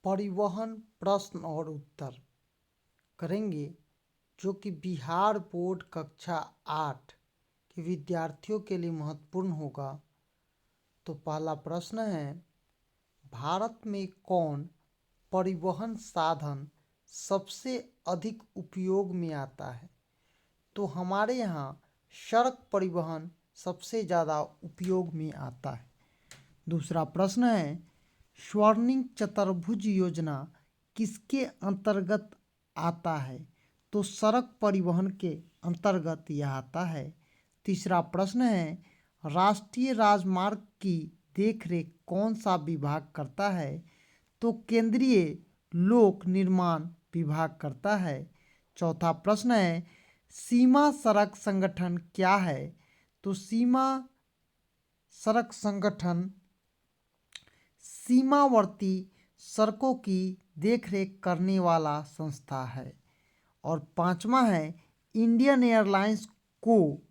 परिवहन प्रश्न और उत्तर करेंगे, जो कि बिहार बोर्ड कक्षा 8 के विद्यार्थियों के लिए महत्वपूर्ण होगा। तो पहला प्रश्न है, भारत में कौन परिवहन साधन सबसे अधिक उपयोग में आता है? तो हमारे यहाँ सड़क परिवहन सबसे ज़्यादा उपयोग में आता है। दूसरा प्रश्न है, स्वर्णिम चतुर्भुज योजना किसके अंतर्गत आता है? तो सड़क परिवहन के अंतर्गत यह आता है। तीसरा प्रश्न है, राष्ट्रीय राजमार्ग की देखरेख कौन सा विभाग करता है? तो केंद्रीय लोक निर्माण विभाग करता है। चौथा प्रश्न है, सीमा सड़क संगठन क्या है? तो सीमा सड़क संगठन सीमावर्ती सड़कों की देखरेख करने वाला संस्था है। और पांचवा है, इंडियन एयरलाइंस को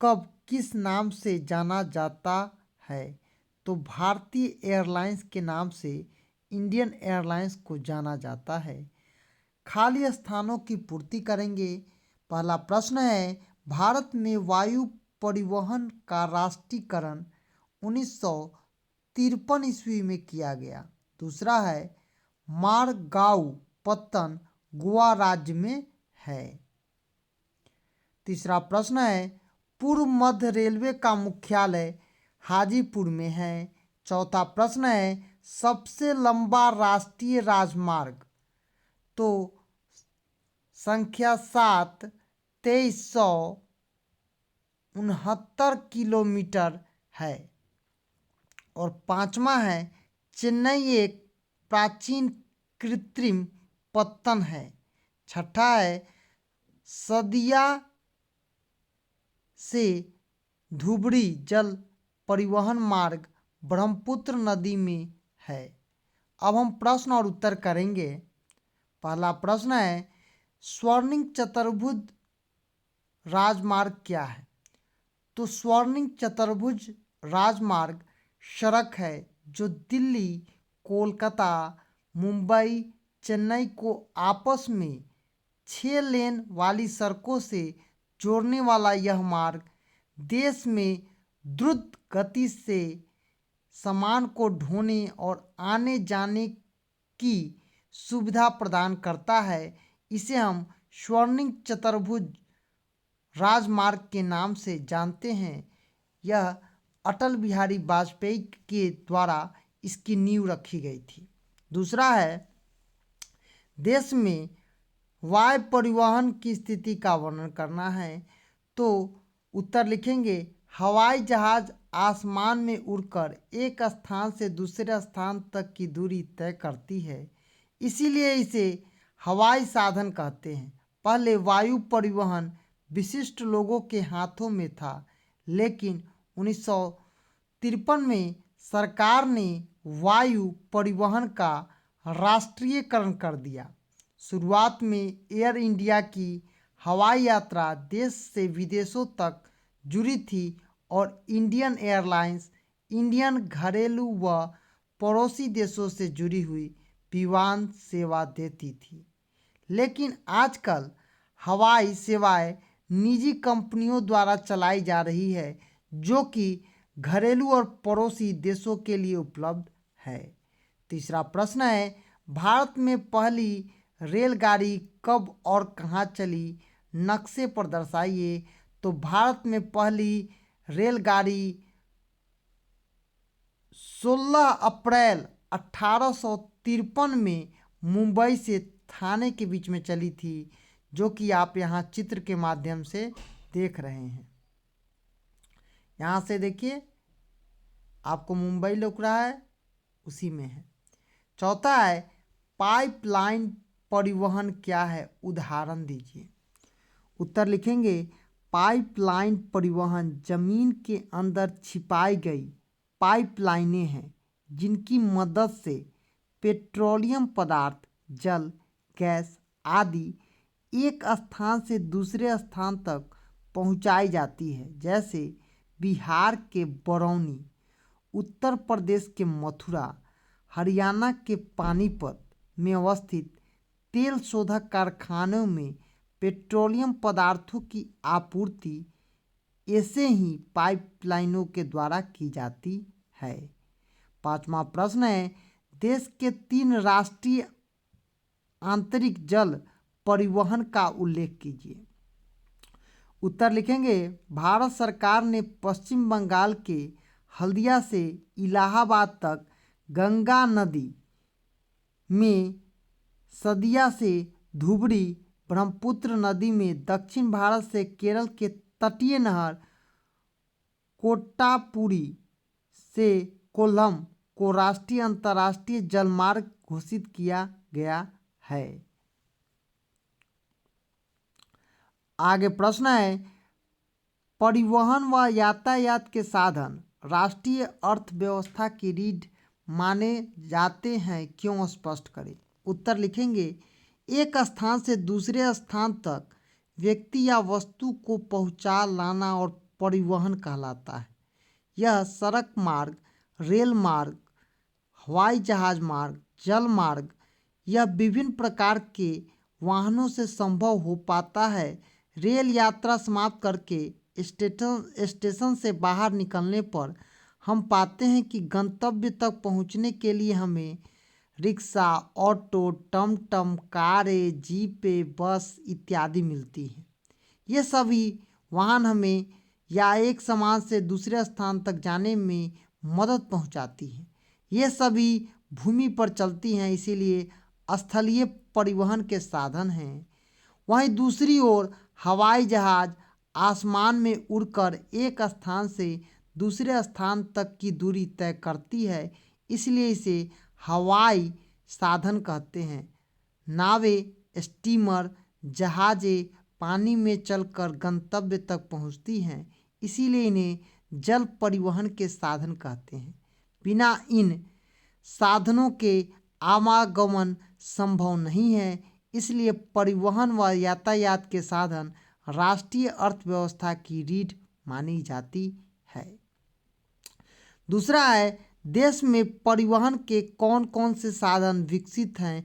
कब किस नाम से जाना जाता है? तो भारतीय एयरलाइंस के नाम से इंडियन एयरलाइंस को जाना जाता है। खाली स्थानों की पूर्ति करेंगे। पहला प्रश्न है, भारत में वायु परिवहन का राष्ट्रीयकरण 1953 ईस्वी में किया गया। दूसरा है, मारगांव पत्तन गोवा राज्य में है। तीसरा प्रश्न है, पूर्व मध्य रेलवे का मुख्यालय हाजीपुर में है। चौथा प्रश्न है, सबसे लंबा राष्ट्रीय राजमार्ग तो संख्या 7 2369 किलोमीटर है। और पांचवा है, चेन्नई एक प्राचीन कृत्रिम पत्तन है। छठा है, सदिया से धुबरी जल परिवहन मार्ग ब्रह्मपुत्र नदी में है। अब हम प्रश्न और उत्तर करेंगे। पहला प्रश्न है, स्वर्णिम चतुर्भुज राजमार्ग क्या है? तो स्वर्णिम चतुर्भुज राजमार्ग सड़क है जो दिल्ली, कोलकाता, मुंबई, चेन्नई को आपस में 6 लेन वाली सड़कों से जोड़ने वाला यह मार्ग देश में द्रुत गति से सामान को ढोने और आने जाने की सुविधा प्रदान करता है। इसे हम स्वर्णिम चतुर्भुज राजमार्ग के नाम से जानते हैं। यह अटल बिहारी वाजपेयी के द्वारा इसकी नींव रखी गई थी। दूसरा है, देश में वायु परिवहन की स्थिति का वर्णन करना है। तो उत्तर लिखेंगे, हवाई जहाज आसमान में उड़कर एक स्थान से दूसरे स्थान तक की दूरी तय करती है, इसीलिए इसे हवाई साधन कहते हैं। पहले वायु परिवहन विशिष्ट लोगों के हाथों में था, लेकिन 1953 में सरकार ने वायु परिवहन का राष्ट्रीयकरण कर दिया। शुरुआत में एयर इंडिया की हवाई यात्रा देश से विदेशों तक जुड़ी थी और इंडियन एयरलाइंस इंडियन घरेलू व पड़ोसी देशों से जुड़ी हुई विमान सेवा देती थी। लेकिन आजकल हवाई सेवाएं निजी कंपनियों द्वारा चलाई जा रही है, जो कि घरेलू और पड़ोसी देशों के लिए उपलब्ध है। तीसरा प्रश्न है, भारत में पहली रेलगाड़ी कब और कहाँ चली? नक्शे पर दर्शाइए। तो भारत में पहली रेलगाड़ी 16 अप्रैल 1853 में मुंबई से थाने के बीच में चली थी, जो कि आप यहाँ चित्र के माध्यम से देख रहे हैं। यहाँ से देखिए, आपको मुंबई लग रहा है, उसी में है। चौथा है, पाइपलाइन परिवहन क्या है? उदाहरण दीजिए। उत्तर लिखेंगे, पाइपलाइन परिवहन जमीन के अंदर छिपाई गई पाइपलाइनें हैं, जिनकी मदद से पेट्रोलियम पदार्थ, जल, गैस आदि एक स्थान से दूसरे स्थान तक पहुंचाई जाती है। जैसे बिहार के बरौनी, उत्तर प्रदेश के मथुरा, हरियाणा के पानीपत में अवस्थित तेल शोधक कारखानों में पेट्रोलियम पदार्थों की आपूर्ति ऐसे ही पाइपलाइनों के द्वारा की जाती है। पांचवा प्रश्न है, देश के 3 राष्ट्रीय आंतरिक जल परिवहन का उल्लेख कीजिए। उत्तर लिखेंगे, भारत सरकार ने पश्चिम बंगाल के हल्दिया से इलाहाबाद तक गंगा नदी में, सदिया से धुबरी, ब्रह्मपुत्र नदी में, दक्षिण भारत से केरल के तटीय नहर कोट्टापुरी से कोल्लम को राष्ट्रीय अंतर्राष्ट्रीय जलमार्ग घोषित किया गया है। आगे प्रश्न है, परिवहन व यातायात के साधन राष्ट्रीय अर्थव्यवस्था की रीढ़ माने जाते हैं, क्यों, स्पष्ट करें। उत्तर लिखेंगे, एक स्थान से दूसरे स्थान तक व्यक्ति या वस्तु को पहुंचा लाना और परिवहन कहलाता है। यह सड़क मार्ग, रेल मार्ग, हवाई जहाज मार्ग, जल मार्ग या विभिन्न प्रकार के वाहनों से संभव हो पाता है। रेल यात्रा समाप्त करके स्टेशन से बाहर निकलने पर हम पाते हैं कि गंतव्य तक पहुंचने के लिए हमें रिक्शा, ऑटो, टमटम, कारें, जीपें, बस इत्यादि मिलती हैं। ये सभी वाहन हमें या एक स्थान से दूसरे स्थान तक जाने में मदद पहुंचाती हैं। ये सभी भूमि पर चलती हैं, इसीलिए स्थलीय परिवहन के साधन हैं। वहीं दूसरी ओर हवाई जहाज आसमान में उड़कर एक स्थान से दूसरे स्थान तक की दूरी तय करती है, इसलिए इसे हवाई साधन कहते हैं। नावें, स्टीमर, जहाजें पानी में चलकर गंतव्य तक पहुंचती हैं, इसीलिए इन्हें जल परिवहन के साधन कहते हैं। बिना इन साधनों के आवागमन संभव नहीं है, इसलिए परिवहन व यातायात के साधन राष्ट्रीय अर्थव्यवस्था की रीढ़ मानी जाती है। दूसरा है, देश में परिवहन के कौन कौन से साधन विकसित हैं,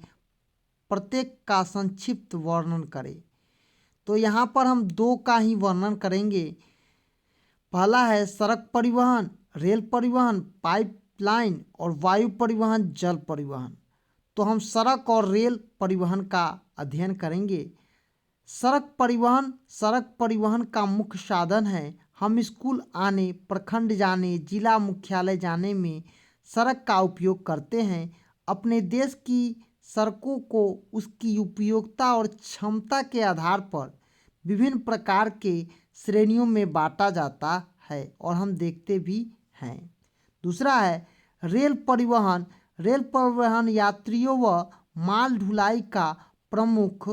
प्रत्येक का संक्षिप्त वर्णन करें। तो यहाँ पर हम 2 का ही वर्णन करेंगे। पहला है सड़क परिवहन, रेल परिवहन, पाइपलाइन और वायु परिवहन, जल परिवहन। तो हम सड़क और रेल परिवहन का अध्ययन करेंगे। सड़क परिवहन का मुख्य साधन है। हम स्कूल आने, प्रखंड जाने, जिला मुख्यालय जाने में सड़क का उपयोग करते हैं। अपने देश की सड़कों को उसकी उपयोगिता और क्षमता के आधार पर विभिन्न प्रकार के श्रेणियों में बांटा जाता है और हम देखते भी हैं। दूसरा है रेल परिवहन। रेल परिवहन यात्रियों व माल ढुलाई का प्रमुख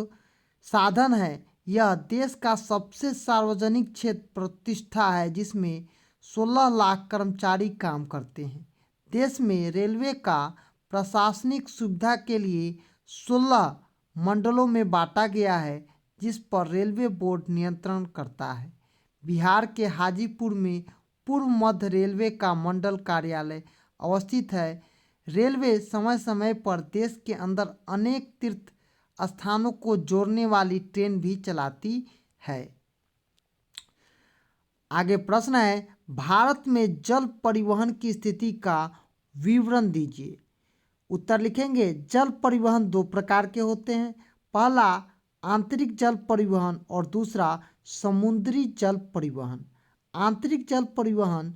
साधन है। यह देश का सबसे सार्वजनिक क्षेत्र प्रतिष्ठा है, जिसमें 16 लाख कर्मचारी काम करते हैं। देश में रेलवे का प्रशासनिक सुविधा के लिए 16 मंडलों में बांटा गया है, जिस पर रेलवे बोर्ड नियंत्रण करता है। बिहार के हाजीपुर में पूर्व मध्य रेलवे का मंडल कार्यालय अवस्थित है। रेलवे समय समय पर देश के अंदर अनेक तीर्थ स्थानों को जोड़ने वाली ट्रेन भी चलाती है। आगे प्रश्न है, भारत में जल परिवहन की स्थिति का विवरण दीजिए। उत्तर लिखेंगे, जल परिवहन 2 प्रकार के होते हैं। पहला आंतरिक जल परिवहन और दूसरा समुद्री जल परिवहन। आंतरिक जल परिवहन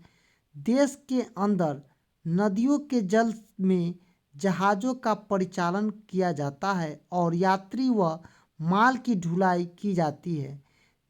देश के अंदर नदियों के जल में जहाज़ों का परिचालन किया जाता है और यात्री व माल की ढुलाई की जाती है।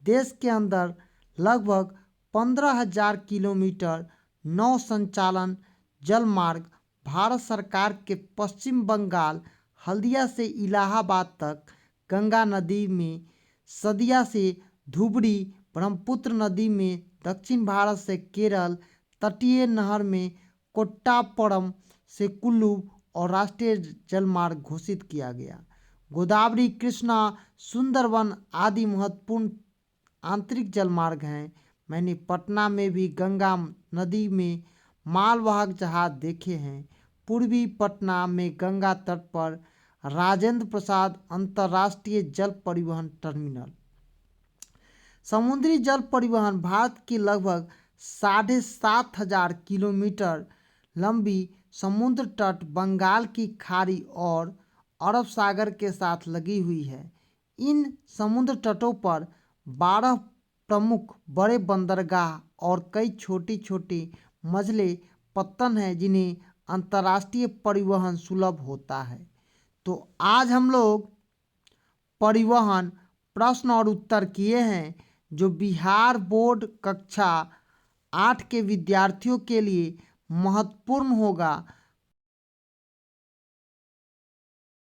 देश के अंदर लगभग 15,000 किलोमीटर नौ संचालन जल मार्ग भारत सरकार के पश्चिम बंगाल हल्दिया से इलाहाबाद तक, गंगा नदी में सदिया से धुबरी, ब्रह्मपुत्र नदी में दक्षिण भारत से केरल, तटीय नहर में कोट्टापड़म से कुल्लू और राष्ट्रीय जलमार्ग घोषित किया गया। गोदावरी, कृष्णा, सुंदरवन आदि महत्वपूर्ण आंतरिक जलमार्ग हैं। मैंने पटना में भी गंगा नदी में मालवाहक जहाज देखे हैं। पूर्वी पटना में गंगा तट पर राजेंद्र प्रसाद अंतर्राष्ट्रीय जल परिवहन टर्मिनल। समुद्री जल परिवहन भारत की लगभग 7,500 किलोमीटर लंबी समुद्र तट बंगाल की खाड़ी और अरब सागर के साथ लगी हुई है। इन समुद्र तटों पर 12 प्रमुख बड़े बंदरगाह और कई छोटी छोटी मझले पत्तन हैं जिन्हें अंतर्राष्ट्रीय परिवहन सुलभ होता है। तो आज हम लोग परिवहन प्रश्न और उत्तर किए हैं जो बिहार बोर्ड कक्षा 8 के विद्यार्थियों के लिए महत्वपूर्ण होगा।